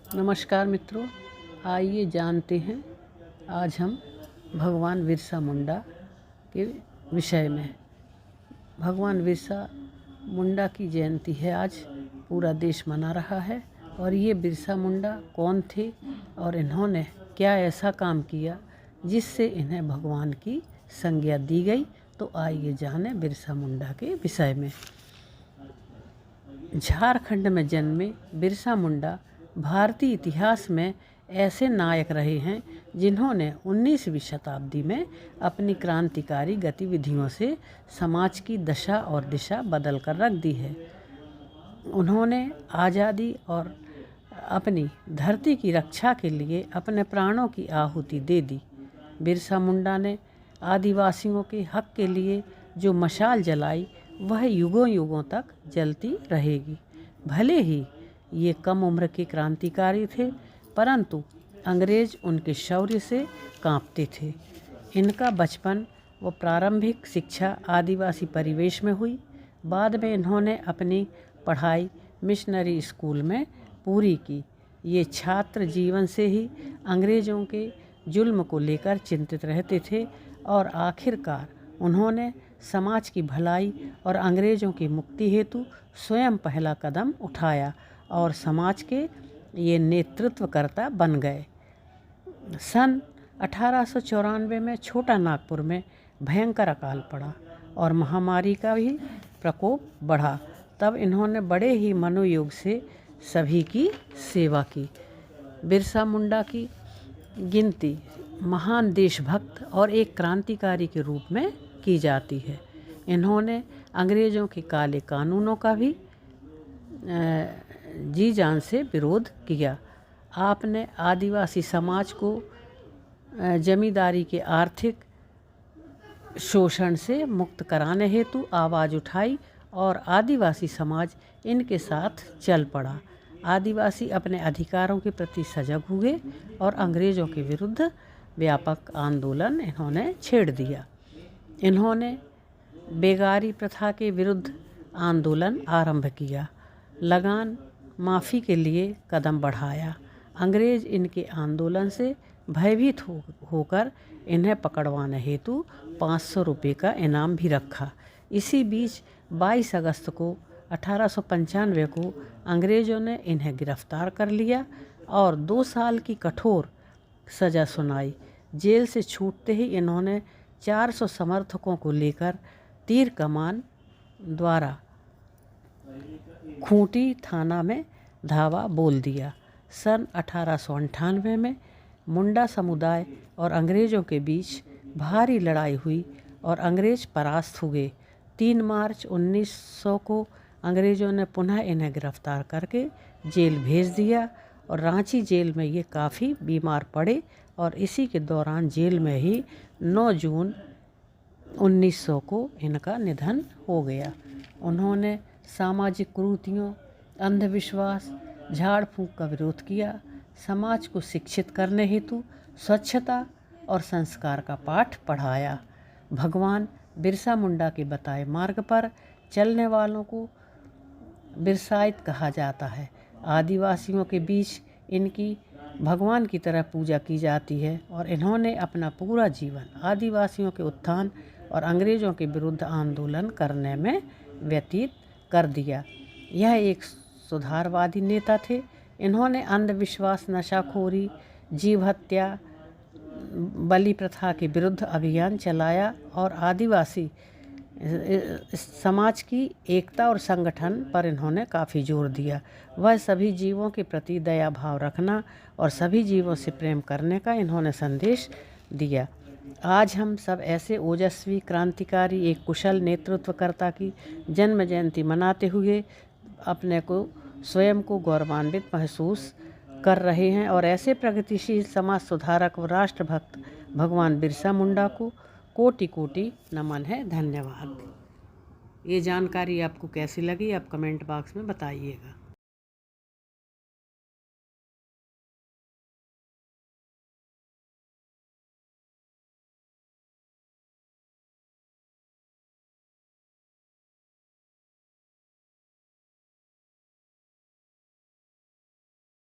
नमस्कार मित्रों, आइए जानते हैं आज हम भगवान बिरसा मुंडा के विषय में। भगवान बिरसा मुंडा की जयंती है, आज पूरा देश मना रहा है। और ये बिरसा मुंडा कौन थे और इन्होंने क्या ऐसा काम किया जिससे इन्हें भगवान की संज्ञा दी गई, तो आइए जाने बिरसा मुंडा के विषय में। झारखंड में जन्मे बिरसा मुंडा भारतीय इतिहास में ऐसे नायक रहे हैं जिन्होंने 19वीं शताब्दी में अपनी क्रांतिकारी गतिविधियों से समाज की दशा और दिशा बदल कर रख दी है। उन्होंने आज़ादी और अपनी धरती की रक्षा के लिए अपने प्राणों की आहुति दे दी। बिरसा मुंडा ने आदिवासियों के हक के लिए जो मशाल जलाई वह युगों युगों तक जलती रहेगी। भले ही ये कम उम्र के क्रांतिकारी थे, परंतु अंग्रेज उनके शौर्य से कांपते थे। इनका बचपन व प्रारंभिक शिक्षा आदिवासी परिवेश में हुई। बाद में इन्होंने अपनी पढ़ाई मिशनरी स्कूल में पूरी की। ये छात्र जीवन से ही अंग्रेज़ों के जुल्म को लेकर चिंतित रहते थे और आखिरकार उन्होंने समाज की भलाई और अंग्रेज़ों की मुक्ति हेतु स्वयं पहला कदम उठाया और समाज के ये नेतृत्वकर्ता बन गए। सन 1894 में छोटा नागपुर में भयंकर अकाल पड़ा और महामारी का भी प्रकोप बढ़ा। तब इन्होंने बड़े ही मनोयोग से सभी की सेवा की। बिरसा मुंडा की गिनती महान देशभक्त और एक क्रांतिकारी के रूप में की जाती है। इन्होंने अंग्रेज़ों के काले कानूनों का भी जी जान से विरोध किया। आपने आदिवासी समाज को जमींदारी के आर्थिक शोषण से मुक्त कराने हेतु आवाज़ उठाई और आदिवासी समाज इनके साथ चल पड़ा। आदिवासी अपने अधिकारों के प्रति सजग हुए और अंग्रेज़ों के विरुद्ध व्यापक आंदोलन इन्होंने छेड़ दिया। इन्होंने बेगारी प्रथा के विरुद्ध आंदोलन आरंभ किया, लगान माफ़ी के लिए कदम बढ़ाया। अंग्रेज़ इनके आंदोलन से भयभीत होकर इन्हें पकड़वाने हेतु 500 रुपये का इनाम भी रखा। इसी बीच 22 अगस्त को 1895 को अंग्रेज़ों ने इन्हें गिरफ्तार कर लिया और 2 साल की कठोर सज़ा सुनाई। जेल से छूटते ही इन्होंने 400 समर्थकों को लेकर तीर कमान द्वारा खूंटी थाना में धावा बोल दिया। सन 1898 में मुंडा समुदाय और अंग्रेज़ों के बीच भारी लड़ाई हुई और अंग्रेज़ परास्त हुए। 3 मार्च 1900 को अंग्रेज़ों ने पुनः इन्हें गिरफ्तार करके जेल भेज दिया और रांची जेल में ये काफ़ी बीमार पड़े और इसी के दौरान जेल में ही 9 जून 1900 को इनका निधन हो गया। उन्होंने सामाजिक कुरीतियों, अंधविश्वास, झाड़ फूंक का विरोध किया। समाज को शिक्षित करने हेतु स्वच्छता और संस्कार का पाठ पढ़ाया। भगवान बिरसा मुंडा के बताए मार्ग पर चलने वालों को बिरसाइत कहा जाता है। आदिवासियों के बीच इनकी भगवान की तरह पूजा की जाती है और इन्होंने अपना पूरा जीवन आदिवासियों के उत्थान और अंग्रेज़ों के विरुद्ध आंदोलन करने में व्यतीत कर दिया। यह एक सुधारवादी नेता थे। इन्होंने अंधविश्वास, नशाखोरी, जीव हत्या, बलि प्रथा के विरुद्ध अभियान चलाया और आदिवासी समाज की एकता और संगठन पर इन्होंने काफ़ी जोर दिया। वह सभी जीवों के प्रति दया भाव रखना और सभी जीवों से प्रेम करने का इन्होंने संदेश दिया। आज हम सब ऐसे ओजस्वी क्रांतिकारी, एक कुशल नेतृत्वकर्ता की जन्म जयंती मनाते हुए अपने को स्वयं को गौरवान्वित महसूस कर रहे हैं और ऐसे प्रगतिशील समाज सुधारक व राष्ट्रभक्त भगवान बिरसा मुंडा को कोटि कोटि नमन है। धन्यवाद। ये जानकारी आपको कैसी लगी आप कमेंट बॉक्स में बताइएगा।